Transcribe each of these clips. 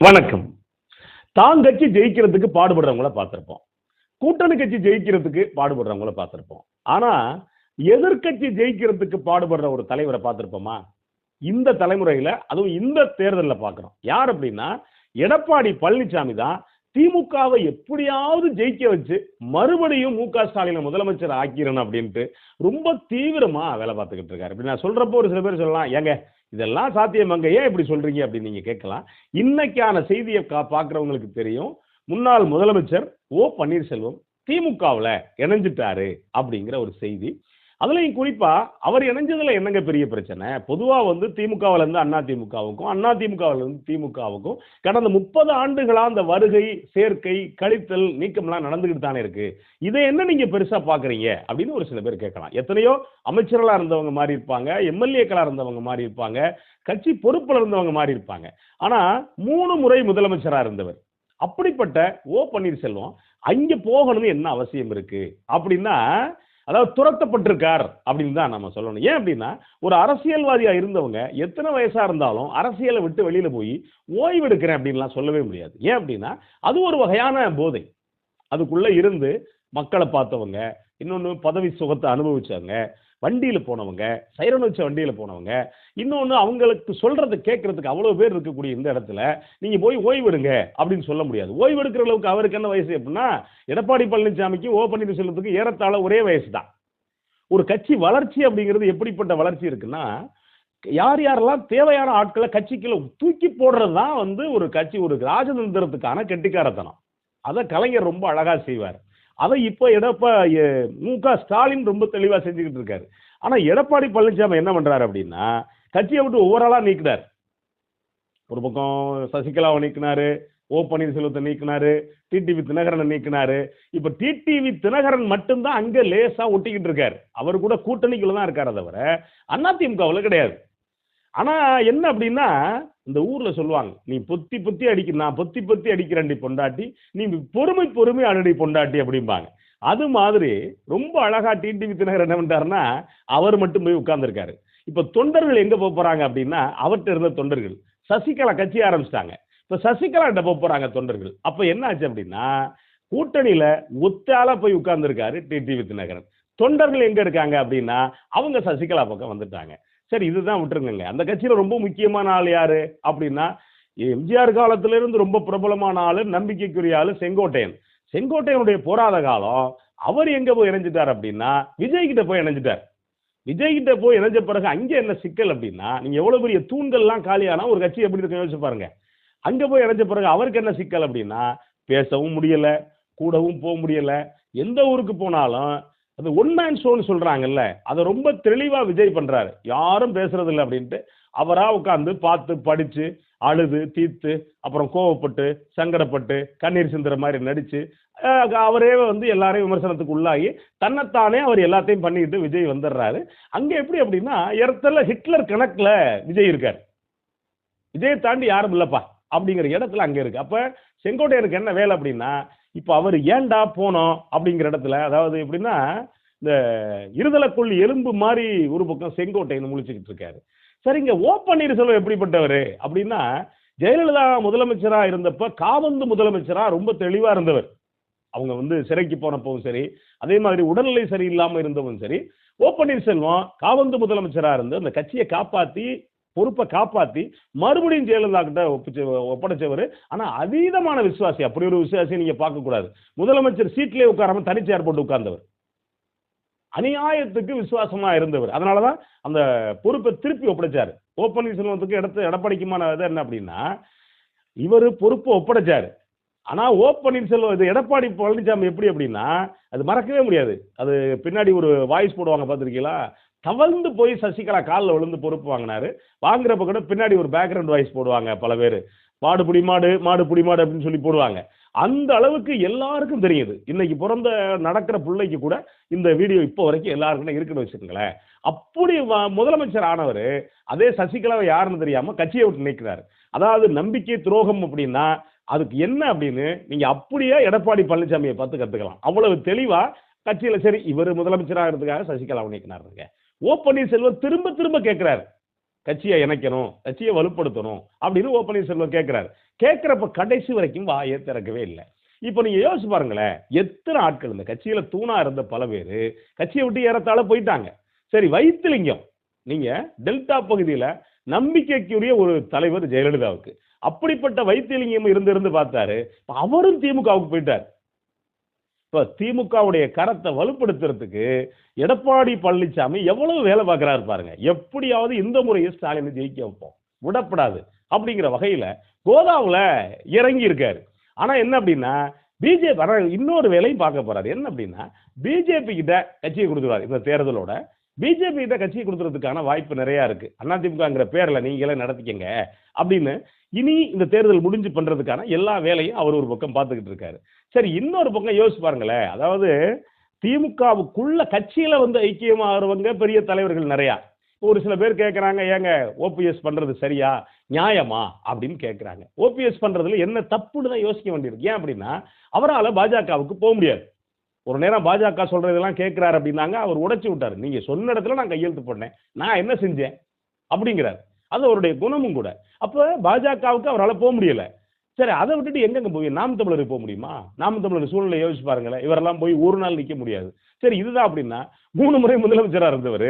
வணக்கம். தான் கட்சி ஜெயிக்கிறதுக்கு பாடுபடுறவங்கள பார்த்திருப்போம். கூட்டணி கட்சி ஜெயிக்கிறதுக்கு பாடுபடுறவங்கள பார்த்திருப்போம். ஆனா, எதிர்க்கட்சி ஜெயிக்கிறதுக்கு பாடுபடுற ஒரு தலைவர பார்த்திருப்போமா? இந்த தலைமுறையில, அதுவும் இந்த தேர்தல்ல பார்க்கிறோம். யார் அப்படின்னா, எடப்பாடி பழனிசாமி தான் திமுகவை எப்படியாவது ஜெயிக்க வச்சு, மறுபடியும் மு.க. ஸ்டாலின முதலமைச்சர் ஆக்கிறணும் அப்படின்ட்டு ரொம்ப தீவிரமா வேலை பார்த்துக்கிட்டு இருக்காரு. இப்படி நான் சொல்றப்போ ஒரு சில பேர் சொல்லலாம், "ஏங்க இதெல்லாம் சாத்தியமாங்க. ஏன் இப்படி சொல்றீங்க?" அப்படின்னு நீங்க கேட்கலாம். இன்னைக்கான செய்திய பார்க்கிறவங்களுக்கு தெரியும். முன்னாள் முதலமைச்சர் பன்னீர்செல்வம் திமுகவுல இணைஞ்சிட்டாரு அப்படிங்கிற ஒரு செய்தி. அதுலயும் குறிப்பா அவர் இணைஞ்சதுல என்னங்க பெரிய பிரச்சனை? பொதுவா திமுகவுல இருந்து அதிமுகவுக்கும், அதிமுகவுல இருந்து திமுகவுக்கும் கடந்த 30 ஆண்டுகளா அந்த வருகை, சேர்க்கை, கழித்தல், நீக்கம்லாம் நடந்துகிட்டு தானே இருக்கு. இதை என்ன நீங்க பெருசா பார்க்குறீங்க? அப்படின்னு ஒரு சில பேர் கேட்கலாம். எத்தனையோ அமைச்சர்களா இருந்தவங்க மாறி இருப்பாங்க, எம்எல்ஏக்களா இருந்தவங்க மாறி இருப்பாங்க, கட்சி பொறுப்புல இருந்தவங்க மாறி இருப்பாங்க. ஆனா 3 முறை முதலமைச்சரா இருந்தவர். அப்படிப்பட்ட பன்னீர்செல்வம் அங்க போகணும்னு என்ன அவசியம் இருக்கு? அப்படின்னா, அதாவது துரத்தப்பட்டிருக்கார் அப்படின்னு தான் நம்ம சொல்லணும். ஏன் அப்படின்னா, ஒரு அரசியல்வாதியா இருந்தவங்க எத்தனை வயசா இருந்தாலும் அரசியலை விட்டு வெளியில போய் ஓய்வு எடுக்கிறேன் அப்படின்லாம் சொல்லவே முடியாது. ஏன் அப்படின்னா, அது ஒரு வகையான போதை. அதுக்குள்ள இருந்து மக்களை பார்த்தவங்க, இன்னொன்னு பதவி சுகத்தை அனுபவிச்சவங்க, வண்டியில போனவங்க, சைரன் வச்ச வண்டியில போனவங்க, இன்னொன்னு அவங்களுக்கு சொல்றத கேட்கறதுக்கு அவ்வளவு பேர் இருக்கக்கூடிய இந்த இடத்துல நீங்க போய் ஓய்வு எடுங்க அப்படின்னு சொல்ல முடியாது. ஓய்வு எடுக்கிற அளவுக்கு அவருக்கு என்ன வயசு அப்படின்னா, எடப்பாடி பழனிசாமிக்கு பன்னீர்செல்வத்துக்கு ஏறத்தாழ ஒரே வயசு தான். ஒரு கட்சி வளர்ச்சி அப்படிங்கிறது எப்படிப்பட்ட வளர்ச்சி இருக்குன்னா, யார் யாரெல்லாம் தேவையான ஆட்களை கட்சிக்குள்ள தூக்கி போடுறது தான் ஒரு கட்சி ஒரு ராஜதந்திரத்துக்கான கெட்டிக்காரத்தனம். அத கலைஞர் ரொம்ப அழகா செய்வார். அதை இப்ப மு.க. ஸ்டாலின் ரொம்ப தெளிவா செஞ்சுக்கிட்டு இருக்காரு. ஆனா எடப்பாடி பழனிசாமி என்ன பண்றாரு அப்படின்னா, கட்சியை விட்டு ஒவ்வொரு ஆளா நீக்கினார். ஒரு பக்கம் சசிகலாவை நீக்கினாரு, பன்னீர்செல்வத்தை நீக்கினாரு, டிடிவி தினகரனை நீக்கினாரு. இப்ப டிடிவி தினகரன் மட்டும்தான் அங்க லேசா ஒட்டிக்கிட்டு இருக்காரு. அவர் கூட கூட்டணிக்குள்ள தான் இருக்காரு தவிர அதிமுகவுல கிடையாது. ஆனா என்ன அப்படின்னா, இந்த ஊர்ல சொல்லுவாங்க, "நீ பொத்தி பொத்தி நான் பொத்தி பொத்தி அடிக்கிறேன்டி பொண்டாட்டி, நீ பொறுமை பொறுமை அடடி பொண்டாட்டி" அப்படிம்பாங்க. அது மாதிரி ரொம்ப அழகா டிடிவி தினகரன் என்ன பண்ணிட்டாருன்னா, அவர் மட்டும் போய் உட்கார்ந்திருக்காரு. இப்ப தொண்டர்கள் எங்க போறாங்க அப்படின்னா, அவர்ட்ட இருந்த தொண்டர்கள் சசிகலா கட்சி ஆரம்பிச்சிட்டாங்க. இப்ப சசிகலா கிட்ட போறாங்க தொண்டர்கள். அப்ப என்ன ஆச்சு அப்படின்னா, கூட்டணியில ஒத்தாளா போய் உட்கார்ந்திருக்காரு டிடிவி தினகரன். தொண்டர்கள் எங்க இருக்காங்க அப்படின்னா, அவங்க சசிகலா பக்கம் வந்துட்டாங்க. சரி, இதுதான் விட்டுருங்க. அந்த கட்சியில ரொம்ப முக்கியமான ஆள் யாரு அப்படின்னா, எம்ஜிஆர் காலத்துல இருந்து ரொம்ப பிரபலமான ஆளு, நம்பிக்கைக்குரிய ஆளு செங்கோட்டையன். செங்கோட்டையனுடைய போராத காலம் அவர் எங்க போய் இணைஞ்சிட்டார் அப்படின்னா, விஜய் கிட்ட போய் இணைஞ்சிட்டார். விஜய் கிட்ட போய் இணைஞ்ச பிறகு அங்க என்ன சிக்கல் அப்படின்னா, நீங்க எவ்வளவு பெரிய தூண்கள்லாம் காலியானா ஒரு கட்சி எப்படி இருக்கு யோசிச்சு பாருங்க. அங்க போய் இணைஞ்ச பிறகு அவருக்கு என்ன சிக்கல் அப்படின்னா, பேசவும் முடியல, கூடவும் போக முடியல. எந்த ஊருக்கு போனாலும் அந்த ஒன் மேன் ஷோன்னு சொல்றாங்கல்ல, அதை ரொம்ப தெளிவா விஜய் பண்றாரு. யாரும் பேசுறது இல்லை அப்படின்ட்டு அவரா உட்கார்ந்து பார்த்து படிச்சு அழுது தீர்த்து அப்புறம் கோவப்பட்டு சங்கடப்பட்டு கண்ணீர் சிந்துற மாதிரி நடிச்சு அவரே எல்லாரையும் விமர்சனத்துக்கு உள்ளாகி தன்னைத்தானே அவர் எல்லாத்தையும் பண்ணிக்கிட்டு விஜய் வந்துடுறாரு. அங்க எப்படி அப்படின்னா, இடத்துல ஹிட்லர் கணக்குல விஜய் இருக்காரு. விஜயை தாண்டி யாரும் இல்லப்பா அப்படிங்கிற இடத்துல அங்க இருக்கு. அப்ப செங்கோட்டையனுக்கு என்ன வேலை அப்படின்னா, இப்ப அவர் ஏன்டா போனோம் அப்படிங்கிற இடத்துல, அதாவது எப்படின்னா, இந்த இருதலைக்குள் எலும்பு மாதிரி ஒரு பக்கம் செங்கோட்டையன் முழிச்சுக்கிட்டு இருக்காரு. சரிங்க, பன்னீர்செல்வம் எப்படிப்பட்டவர் அப்படின்னா, ஜெயலலிதா முதலமைச்சரா இருந்தப்ப காபந்து முதலமைச்சரா ரொம்ப தெளிவா இருந்தவர். அவங்க சிறைக்கு போனப்பவும் சரி, அதே மாதிரி உடல்நிலை சரியில்லாம இருந்தவும் சரி, பன்னீர்செல்வம் காபந்து முதலமைச்சரா இருந்து அந்த கட்சியை காப்பாத்தி பொறுப்பை காப்பாத்தி மறுபடியும் ஜெயலலிதா கிட்ட ஒப்படைச்சவர். ஆனா அதீதமான விசுவாசி. அப்படி ஒரு விசுவாசி நீங்க பார்க்க கூடாது. முதலமைச்சர் சீட்லயே உட்காராம தனிச்சேர் போட்டு உட்கார்ந்தவர். அநியாயத்துக்கு விசுவாசமா இருந்தவர். அதனாலதான் அந்த பொறுப்பை திருப்பி ஒப்படைச்சாரு. பன்னீர்செல்வத்துக்கு எடப்பாடிக்குமான இது என்ன அப்படின்னா, இவரு பொறுப்பை ஒப்படைச்சாரு. ஆனா பன்னீர்செல்வம் இது எடப்பாடி பழனிசாமி எப்படி அப்படின்னா, அது மறக்கவே முடியாது. அது பின்னாடி ஒரு வாய்ஸ் போடுவாங்க பார்த்திருக்கீங்களா? தவழ்ந்து போய் சசிகலா காலில் விழுந்து பொறுப்பு வாங்கினாரு. வாங்குறப்ப கூட பின்னாடி ஒரு பேக்ரவுண்ட் வாய்ஸ் போடுவாங்க பல பேர். மாடு புடி மாடு, மாடு புடி மாடு அப்படின்னு சொல்லி போடுவாங்க. அந்த அளவுக்கு எல்லாருக்கும் தெரியுது. இன்னைக்கு பிறந்த நடக்கிற பிள்ளைக்கு கூட இந்த வீடியோ இப்போ வரைக்கும் எல்லாருக்கும் இருக்குன்னு வச்சுக்கோங்களேன். அப்படி முதலமைச்சர் ஆனவர் அதே சசிகலாவை யாருன்னு தெரியாம கட்சியை விட்டு நீக்கிறாரு. அதாவது நம்பிக்கை துரோகம் அப்படின்னா அதுக்கு என்ன அப்படின்னு நீங்க அப்படியே எடப்பாடி பழனிசாமியை பார்த்து கத்துக்கலாம். அவ்வளவு தெளிவா கட்சியில சரி இவர் முதலமைச்சராகிறதுக்காக சசிகலாவை நீக்கினாருங்க. பன்னீர்செல்வம் திரும்ப திரும்ப கேட்கிறாரு, கட்சியை இணைக்கணும், கட்சியை வலுப்படுத்தணும் அப்படின்னு ஓ பன்னீர்செல்வம் கேட்கிறாரு. கேட்கிறப்ப கடைசி வரைக்கும் வாயே திறக்கவே இல்லை. இப்போ நீங்க யோசிச்சு பாருங்களேன், எத்தனை ஆட்கள் இந்த கட்சியில தூணா இருந்த பல பேரு கட்சியை விட்டு ஏறத்தாழ போயிட்டாங்க. சரி, வைத்திலிங்கம், நீங்க டெல்டா பகுதியில நம்பிக்கைக்குரிய ஒரு தலைவர் ஜெயலலிதாவுக்கு. அப்படிப்பட்ட வைத்திலிங்கம் இருந்து பார்த்தாரு, அவரும் திமுகவுக்கு போயிட்டார். இப்ப திமுகவுடைய கரத்தை வலுப்படுத்துறதுக்கு எடப்பாடி பழனிசாமி எவ்வளவு வேலை பார்க்கிறாரு பாருங்க. எப்படியாவது இந்த முறையை ஸ்டாலினை ஜெயிக்க வைப்போம், விடப்படாது அப்படிங்கிற வகையில கோதாவுல இறங்கி இருக்காரு. ஆனா என்ன அப்படின்னா, பிஜேபி இன்னொரு வேலையும் பார்க்க போறாரு. என்ன அப்படின்னா, பிஜேபி கிட்ட கட்சியை கொடுத்துருவாரு. இந்த தேர்தலோட பிஜேபி கிட்ட கட்சியை கொடுக்கறதுக்கான வாய்ப்பு நிறைய இருக்கு. அதிமுகங்கிற பேர்ல நீங்களே நடத்திக்கங்க அப்படின்னு இனி இந்த தேர்தல் முடிஞ்சு பண்றதுக்கான எல்லா வேலையும் அவர் ஒரு பக்கம் பார்த்துக்கிட்டு இருக்காரு. சரி, இன்னொரு பக்கம் யோசிச்சு பாருங்களேன். அதாவது திமுகவுக்குள்ள கட்சியில ஐக்கியமாகறவங்க பெரிய தலைவர்கள் நிறையா. ஒரு சில பேர் கேட்கறாங்க, ஏங்க ஓபிஎஸ் பண்றது சரியா, நியாயமா அப்படின்னு கேட்கறாங்க. ஓபிஎஸ் பண்றதுல என்ன தப்புன்னு தான் யோசிக்க வேண்டியிருக்கு. ஏன் அப்படின்னா, அவரால் பாஜகவுக்கு போக முடியாது. ஒரு நேரம் பாஜக சொல்றதெல்லாம் கேட்கிறாரு அப்படின்னாங்க, அவர் உடைச்சு விட்டாரு. நீங்க சொன்ன இடத்துல நான் கையெழுத்து போட்டேன், நான் என்ன செஞ்சேன் அப்படிங்கிறார். அது அவருடைய குணமும் கூட. அப்ப பாஜகவுக்கு அவரால் போக முடியல. சரி, அதை விட்டுட்டு எங்கெங்க போய் நாம் தமிழருக்கு போக முடியுமா? நாம் தமிழர் சூழ்நிலை யோசிச்சு பாருங்களேன். இவரெல்லாம் போய் ஒரு நாள் நிற்க முடியாது. சரி, இதுதான் அப்படின்னா 3 முறை முதலமைச்சராக இருந்தவர்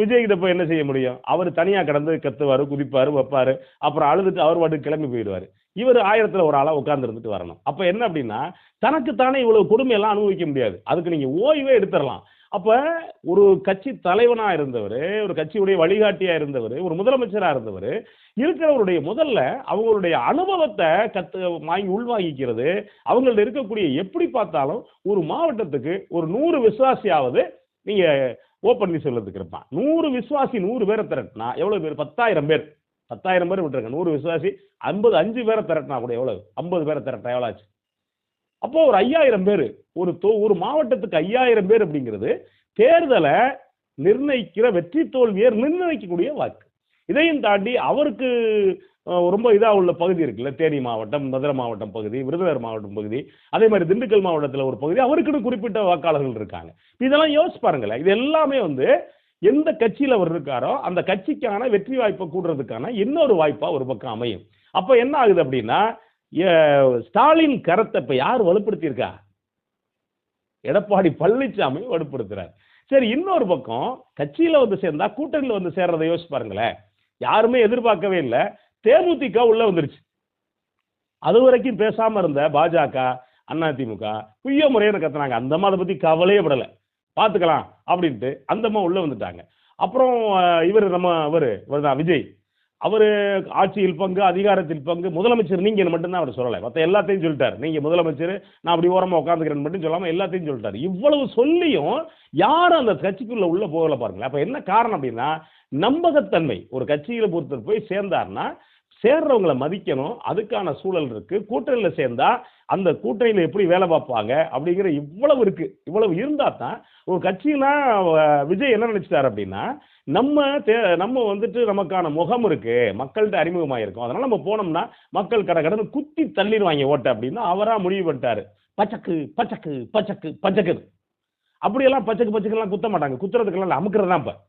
விஜய் கிட்ட போய் என்ன செய்ய முடியும்? அவர் தனியா கடந்து கத்துவாரு, குதிப்பாரு, வைப்பாரு, அப்புறம் அழுதுட்டு அவர் பாட்டுக்கு கிளம்பி போயிடுவாரு. இவர் 1000த்துல ஒரு ஆளா உட்கார்ந்து இருந்துட்டு வரணும். அப்ப என்ன அப்படின்னா, தனக்குத்தானே இவ்வளவு கொடுமை எல்லாம் அனுபவிக்க முடியாது. அதுக்கு நீங்க ஓய்வே எடுத்துடலாம். அப்ப ஒரு கட்சி தலைவனா இருந்தவர், ஒரு கட்சியுடைய வழிகாட்டியா இருந்தவர், ஒரு முதலமைச்சரா இருந்தவர் இருக்கிறவருடைய முதல்ல அவங்களுடைய அனுபவத்தை வாங்கி உள்வாங்கிக்கிறது, அவங்கள்ட்ட இருக்கக்கூடிய எப்படி பார்த்தாலும் ஒரு மாவட்டத்துக்கு ஒரு 100 விசுவாசியாவது நீங்க ஓ பன்னீர்செல்வத்துக்கு இருப்பான். 100 விசுவாசி 100 பேரை திரட்டினா எவ்வளவு பேர்? 10,000 பேர். 10,000 பேர் விட்டுருங்க, 100 விசுவாசி 5 பேரை திரட்டினா கூட எவ்வளவு? 50 பேரை திரட்டினா எவ்வளவு ஆச்சு? அப்போ ஒரு 5,000 பேர், ஒரு மாவட்டத்துக்கு 5,000 பேர் அப்படிங்கிறது தேர்தலை நிர்ணயிக்கிற, வெற்றி தோல்வியை நிர்ணயிக்கக்கூடிய வாக்கு. இதையும் தாண்டி அவருக்கு ரொம்ப இதாக உள்ள பகுதி இருக்குல்ல, தேனி மாவட்டம், மதுரை மாவட்டம் பகுதி, விருதுநகர் மாவட்டம் பகுதி, அதே மாதிரி திண்டுக்கல் மாவட்டத்தில் ஒரு பகுதி, அவருக்குன்னு குறிப்பிட்ட வாக்காளர்கள் இருக்காங்க. இதெல்லாம் யோசிச்சு பாருங்களேன். இது எல்லாமே எந்த கட்சியில் அவர் இருக்காரோ அந்த கட்சிக்கான வெற்றி வாய்ப்பை கூடுறதுக்கான இன்னொரு வாய்ப்பா ஒரு பக்கம் அமையும். அப்ப என்ன ஆகுது அப்படின்னா, ஸ்டாலின் கரத்தை இப்ப யார் வலுப்படுத்தியிருக்கா? எடப்பாடி பழனிசாமி வலுப்படுத்துறார். சரி, இன்னொரு பக்கம் கட்சியில சேர்ந்தா கூட்டணியில சேர்றதை யோசிச்சு பாருங்களேன். யாருமே எதிர்பார்க்கவே இல்லை. தேமுதிக உள்ள வந்துருச்சு. அது வரைக்கும் பேசாம இருந்த பாஜக, அதிமுக புய்ய முறையான கத்துனாங்க. அந்த அதை பத்தி கவலையே படலை, பார்த்துக்கலாம் அப்படின்ட்டு அந்த உள்ள வந்துட்டாங்க. அப்புறம் இவர் விஜய், அவர் ஆட்சியில் பங்கு, அதிகாரத்தில் பங்கு, முதலமைச்சர் நீங்க மட்டும்தான் அவர் சொல்லலை, மற்ற எல்லாத்தையும் சொல்லிட்டார். நீங்க முதலமைச்சர், நான் அப்படி ஓரமா உட்காந்துக்கிறேன் மட்டும் சொல்லாம எல்லாத்தையும் சொல்லிட்டாரு. இவ்வளவு சொல்லியும் யாரும் அந்த கட்சிக்குள்ள உள்ள போகல பாருங்களேன். அப்ப என்ன காரணம் அப்படின்னா, நம்பகத்தன்மை. ஒரு கட்சியில பொறுத்தர் போய் சேர்ந்தார்னா சேர்றவங்களை மதிக்கணும், அதுக்கான சூழல் இருக்கு. கூட்டணியில சேர்ந்தா அந்த கூட்டணியில எப்படி வேலை பார்ப்பாங்க அப்படிங்கிற இவ்வளவு இருக்கு. இவ்வளவு இருந்தா தான் ஒரு கட்சினா விஜய் என்ன நினைச்சிட்டாரு அப்படின்னா, நம்ம நமக்கான முகம் இருக்கு, மக்கள்கிட்ட அறிமுகமாயிருக்கும், அதனால நம்ம போனோம்னா மக்கள் கடன்னு குத்தி தள்ளிடுவாங்க ஓட்ட அப்படின்னு அவரா முடிவு பண்ணிட்டாரு. பச்சக்கு பச்சக்கு பச்சக்கு பச்சக்கு அப்படியெல்லாம் பச்சக்கு பச்சக்கெல்லாம் குத்த மாட்டாங்க, குத்துறதுக்கெல்லாம் அமுக்குறது தான்.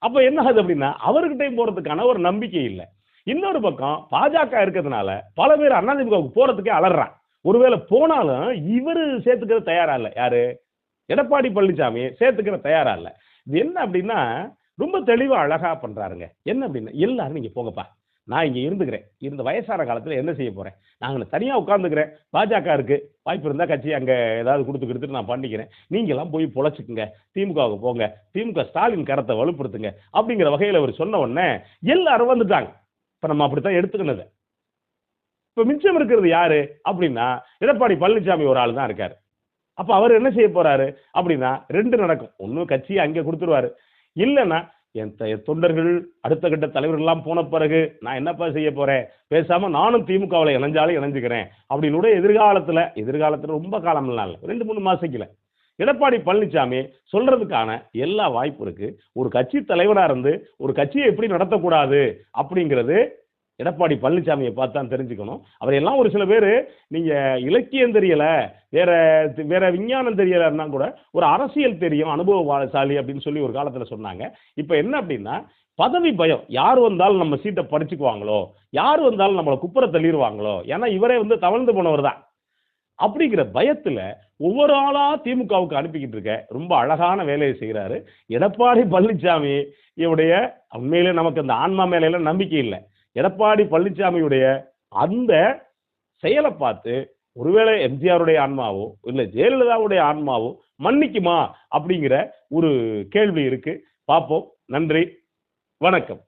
அப்ப என்ன ஆகுது அப்படின்னா, அவர்கிட்டையும் போறதுக்கான ஒரு நம்பிக்கை இல்லை. இன்னொரு பக்கம் பாஜக இருக்கிறதுனால பல பேர் அதிமுகவுக்கு போறதுக்கே அலறான். ஒருவேளை போனாலும் இவரு சேர்த்துக்கிற தயாரா இல்லை. யாரு? எடப்பாடி பழனிசாமி சேர்த்துக்கிற தயாரா இல்லை. இது என்ன அப்படின்னா, ரொம்ப தெளிவா அழகா பண்றாருங்க. என்ன அப்படின்னா, எல்லாரும் நீங்க போங்கப்பா, நான் இங்க இருந்துக்கிறேன், இருந்த வயசான காலத்துல என்ன செய்ய போறேன், நாங்க தனியா உட்கார்ந்துக்கிறேன், பாஜக இருக்கு, வாய்ப்பு இருந்தா கட்சி அங்க ஏதாவது கொடுத்துக்கிட்டு நான் பண்ணிக்கிறேன், நீங்க எல்லாம் போய் பொழைச்சுக்குங்க, திமுகவுக்கு போங்க, திமுக ஸ்டாலின் கரத்தை வலுப்படுத்துங்க அப்படிங்கிற வகையில அவர் சொன்ன உடனே எல்லாரும் வந்துட்டாங்க. இப்ப நம்ம அப்படித்தான் எடுத்துக்கினது. இப்ப மிச்சம் இருக்கிறது யாரு அப்படின்னா, எடப்பாடி பழனிசாமி ஒரு ஆள் தான் இருக்காரு. அப்ப அவர் என்ன செய்ய போறாரு அப்படின்னா, 2 நடக்கும். ஒன்னும் கட்சியை அங்கே கொடுத்துருவாரு, இல்லைன்னா என் தொண்டர்கள் அடுத்த கட்ட தலைவர்கள் எல்லாம் போன பிறகு நான் என்னப்பா செய்ய போறேன், பேசாம நானும் திமுகவில் இணைஞ்சாலும் இணைஞ்சுக்கிறேன் அப்படின்னு எதிர்காலத்துல ரொம்ப காலம் இல்லை, 2-3 மாசத்துல எடப்பாடி பழனிசாமி சொல்றதுக்கான எல்லா வாய்ப்பு இருக்கு. ஒரு கட்சி தலைவரா இருந்து ஒரு கட்சியை எப்படி நடத்தக்கூடாது அப்படிங்கிறது எடப்பாடி பழனிசாமியை பார்த்தான் தெரிஞ்சுக்கணும். அவர் எல்லாம் ஒரு சில பேர் நீங்க இலக்கியம் தெரியல, வேற விஞ்ஞானம் தெரியலன்னா கூட ஒரு அரசியல் தெரியும், அனுபவசாலி அப்படின்னு சொல்லி ஒரு காலத்துல சொன்னாங்க. இப்ப என்ன அப்படின்னா, பதவி பயம். யார் வந்தாலும் நம்ம சீட்டை பறிச்சுக்குவாங்களோ, யார் வந்தாலும் நம்மளை குப்புற தள்ளிடுவாங்களோ, ஏன்னா இவரே தவழ்ந்து போனவர் தான். அப்படிங்கிற பயத்துல ஒவ்வொரு ஆளா திமுகவுக்கு அனுப்பிக்கிட்டு இருக்க ரொம்ப அழகான வேலையை செய்கிறாரு எடப்பாடி பழனிசாமி. இவருடைய உண்மையிலே நமக்கு அந்த ஆன்மா மேல நம்பிக்கை இல்லை. எடப்பாடி பழனிசாமியுடைய அந்த செயலை பார்த்து ஒருவேளை எம்ஜிஆருடைய ஆன்மாவோ இல்ல ஜெயலலிதாவுடைய ஆன்மாவோ மன்னிக்குமா அப்படிங்கிற ஒரு கேள்வி இருக்கு. பார்ப்போம். நன்றி, வணக்கம்.